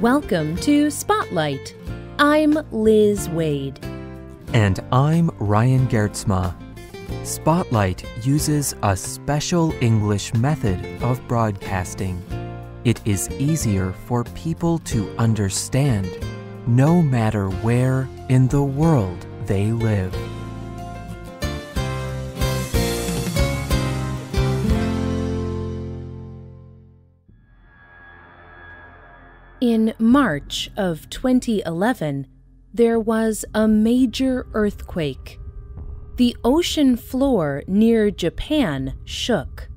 Welcome to Spotlight. I'm Liz Wade. And I'm Ryan Gertzma. Spotlight uses a special English method of broadcasting. It is easier for people to understand, no matter where in the world they live. In March of 2011, there was a major earthquake. The ocean floor near Japan shook.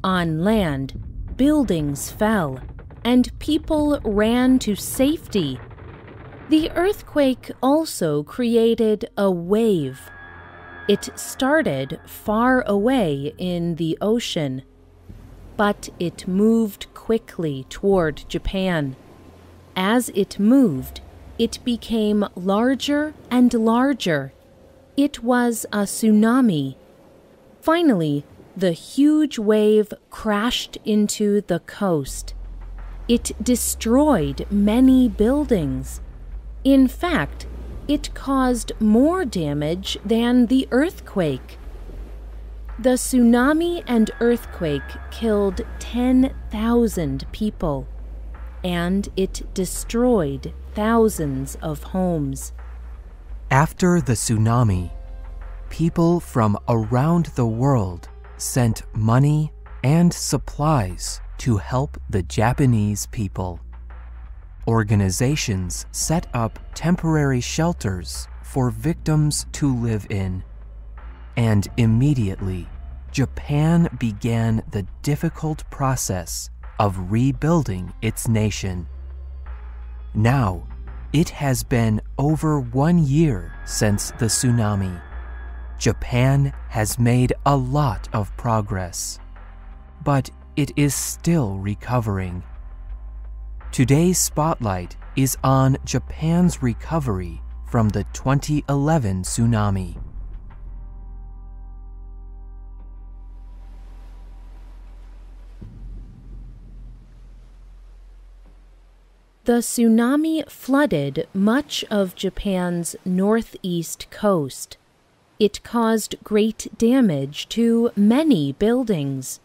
On land, buildings fell, and people ran to safety. The earthquake also created a wave. It started far away in the ocean, but it moved quickly toward Japan. As it moved, it became larger and larger. It was a tsunami. Finally, the huge wave crashed into the coast. It destroyed many buildings. In fact, it caused more damage than the earthquake. The tsunami and earthquake killed 10,000 people, and it destroyed thousands of homes. After the tsunami, people from around the world sent money and supplies to help the Japanese people. Organizations set up temporary shelters for victims to live in. And immediately, Japan began the difficult process of rebuilding its nation. Now, it has been over 1 year since the tsunami. Japan has made a lot of progress, but it is still recovering. Today's spotlight is on Japan's recovery from the 2011 tsunami. The tsunami flooded much of Japan's northeast coast. It caused great damage to many buildings.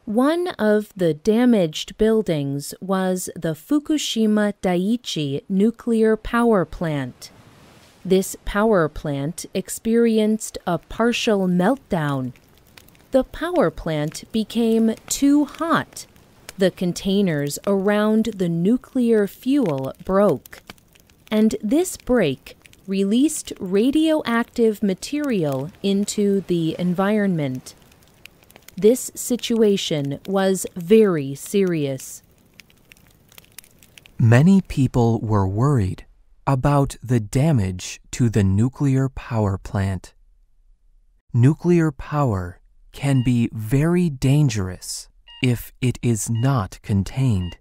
One of the damaged buildings was the Fukushima Daiichi nuclear power plant. This power plant experienced a partial meltdown. The power plant became too hot. The containers around the nuclear fuel broke, and this break released radioactive material into the environment. This situation was very serious. Many people were worried about the damage to the nuclear power plant. Nuclear power can be very dangerous if it is not contained.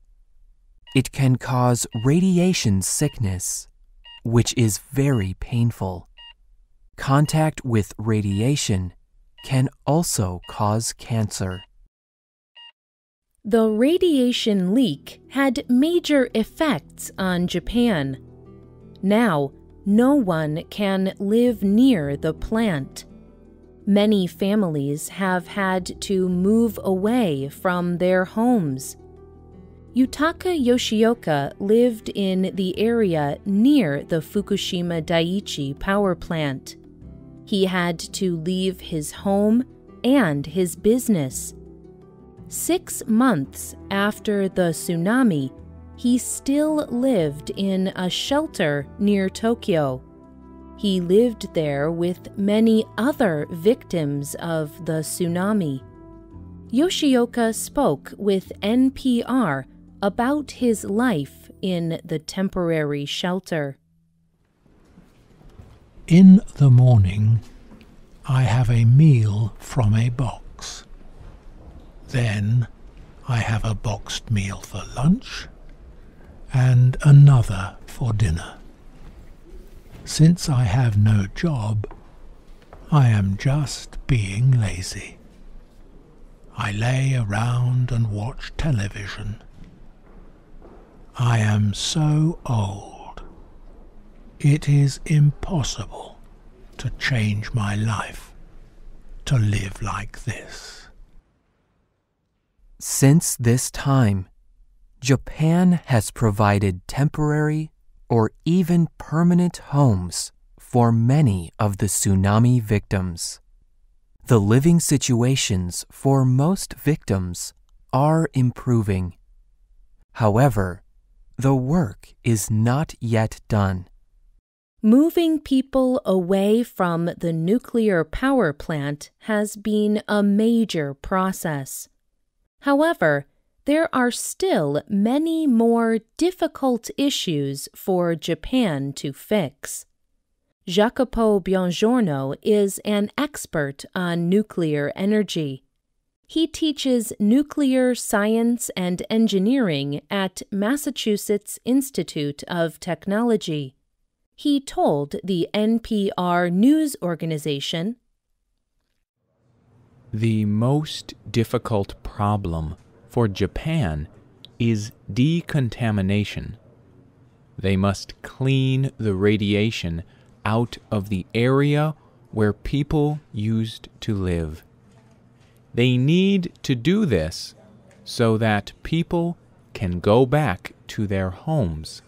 It can cause radiation sickness, which is very painful. Contact with radiation can also cause cancer. The radiation leak had major effects on Japan. Now, no one can live near the plant. Many families have had to move away from their homes. Yutaka Yoshioka lived in the area near the Fukushima Daiichi power plant. He had to leave his home and his business. 6 months after the tsunami, he still lived in a shelter near Tokyo. He lived there with many other victims of the tsunami. Yoshioka spoke with NPR about his life in the temporary shelter. In the morning, I have a meal from a box. Then I have a boxed meal for lunch and another for dinner. Since I have no job, I am just being lazy. I lay around and watch television. I am so old. It is impossible to change my life, to live like this. Since this time, Japan has provided temporary or even permanent homes for many of the tsunami victims. The living situations for most victims are improving. However, the work is not yet done. Moving people away from the nuclear power plant has been a major process. However, there are still many more difficult issues for Japan to fix. Jacopo Buongiorno is an expert on nuclear energy. He teaches nuclear science and engineering at Massachusetts Institute of Technology. He told the NPR news organization, "The most difficult problem for Japan is decontamination. They must clean the radiation out of the area where people used to live. They need to do this so that people can go back to their homes."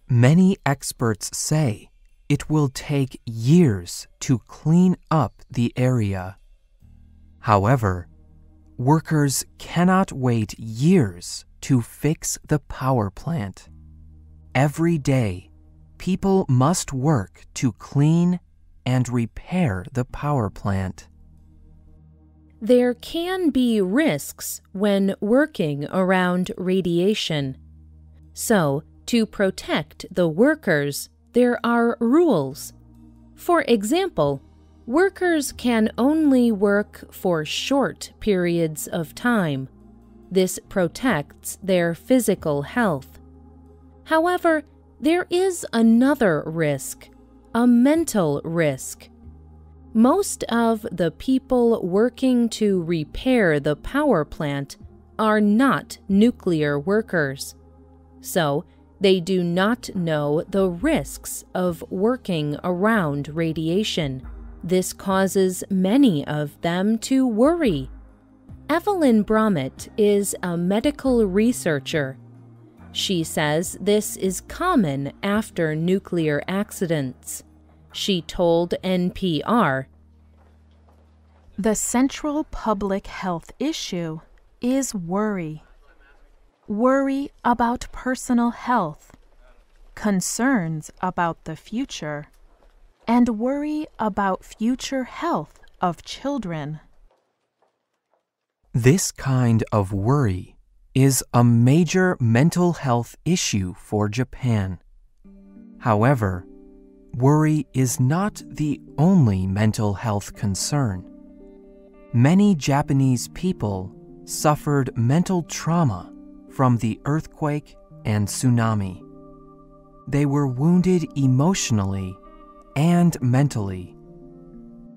Many experts say it will take years to clean up the area. However, workers cannot wait years to fix the power plant. Every day, people must work to clean and repair the power plant. There can be risks when working around radiation. So, to protect the workers, there are rules. For example, workers can only work for short periods of time. This protects their physical health. However, there is another risk, a mental risk. Most of the people working to repair the power plant are not nuclear workers. So, they do not know the risks of working around radiation. This causes many of them to worry. Evelyn Bromett is a medical researcher. She says this is common after nuclear accidents. She told NPR, "The central public health issue is worry. Worry about personal health, concerns about the future, and worry about future health of children." This kind of worry is a major mental health issue for Japan. However, worry is not the only mental health concern. Many Japanese people suffered mental trauma from the earthquake and tsunami. They were wounded emotionally and mentally.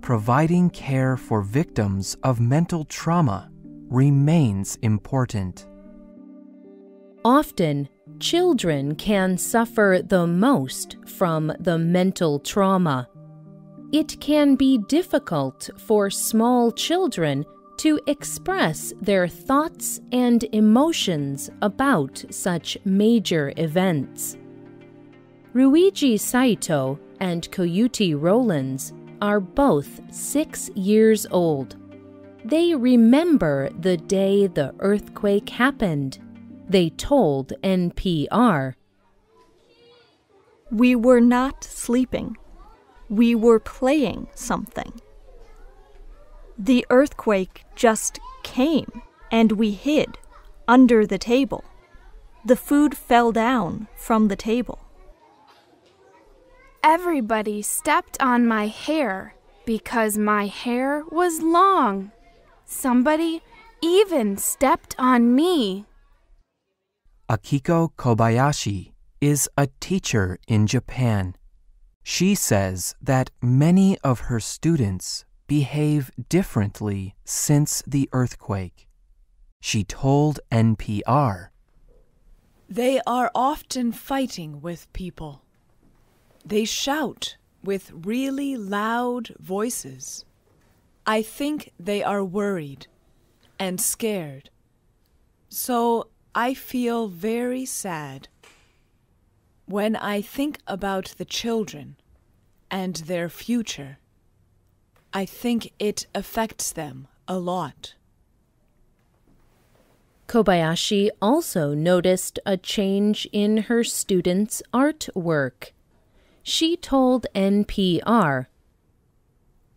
Providing care for victims of mental trauma remains important. Often, children can suffer the most from the mental trauma. It can be difficult for small children to express their thoughts and emotions about such major events. Ruiji Saito and Koyuti Rollins are both 6 years old. They remember the day the earthquake happened. They told NPR, "We were not sleeping. We were playing something. The earthquake just came, and we hid under the table. The food fell down from the table. Everybody stepped on my hair because my hair was long. Somebody even stepped on me." Akiko Kobayashi is a teacher in Japan. She says that many of her students behave differently since the earthquake. She told NPR, They are often fighting with people. They shout with really loud voices. I think they are worried and scared. So I feel very sad. When I think about the children and their future, I think it affects them a lot. Kobayashi also noticed a change in her students' artwork. She told NPR,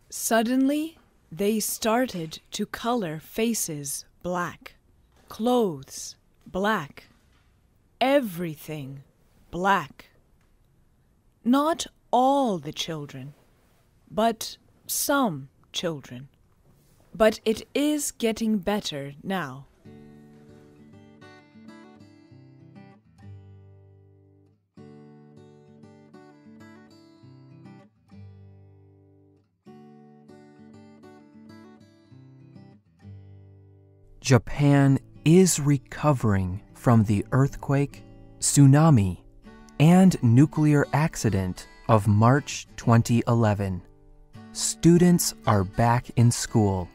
"Suddenly, they started to color faces black, clothes black, everything black. Not all the children, but some children. But it is getting better now." Japan is recovering from the earthquake, tsunami, and nuclear accident of March 2011. Students are back in school.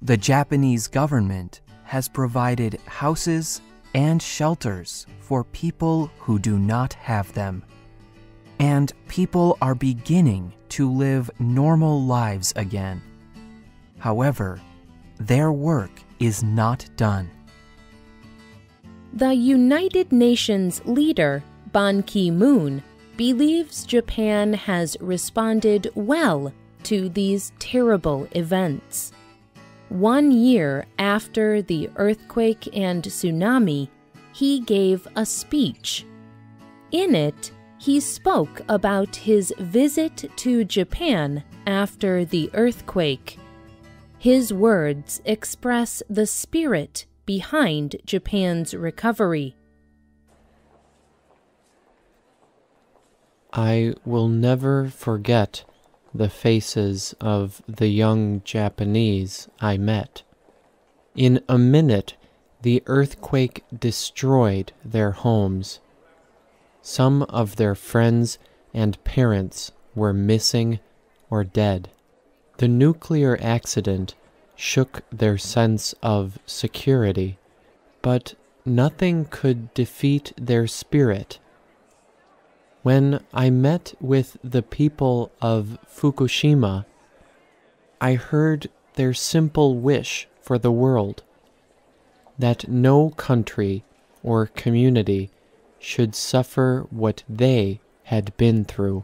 The Japanese government has provided houses and shelters for people who do not have them. And people are beginning to live normal lives again. However, their work is not done. The United Nations leader, Ban Ki-moon, believes Japan has responded well to these terrible events. 1 year after the earthquake and tsunami, he gave a speech. In it, he spoke about his visit to Japan after the earthquake. His words express the spirit behind Japan's recovery. I will never forget the faces of the young Japanese I met. In a minute, the earthquake destroyed their homes. Some of their friends and parents were missing or dead. The nuclear accident shook their sense of security, but nothing could defeat their spirit. When I met with the people of Fukushima, I heard their simple wish for the world, that no country or community should suffer what they had been through.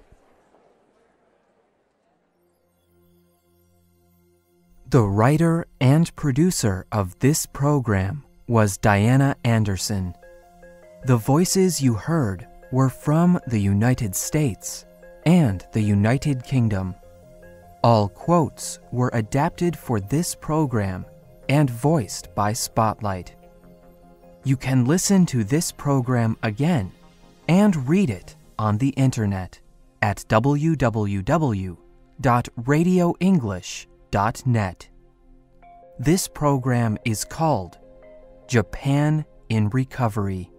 The writer and producer of this program was Diana Anderson. The voices you heard were from the United States and the United Kingdom. All quotes were adapted for this program and voiced by Spotlight. You can listen to this program again and read it on the internet at www.radioenglish.net. This program is called Japan in Recovery.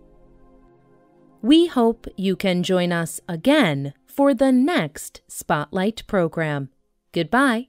We hope you can join us again for the next Spotlight program. Goodbye.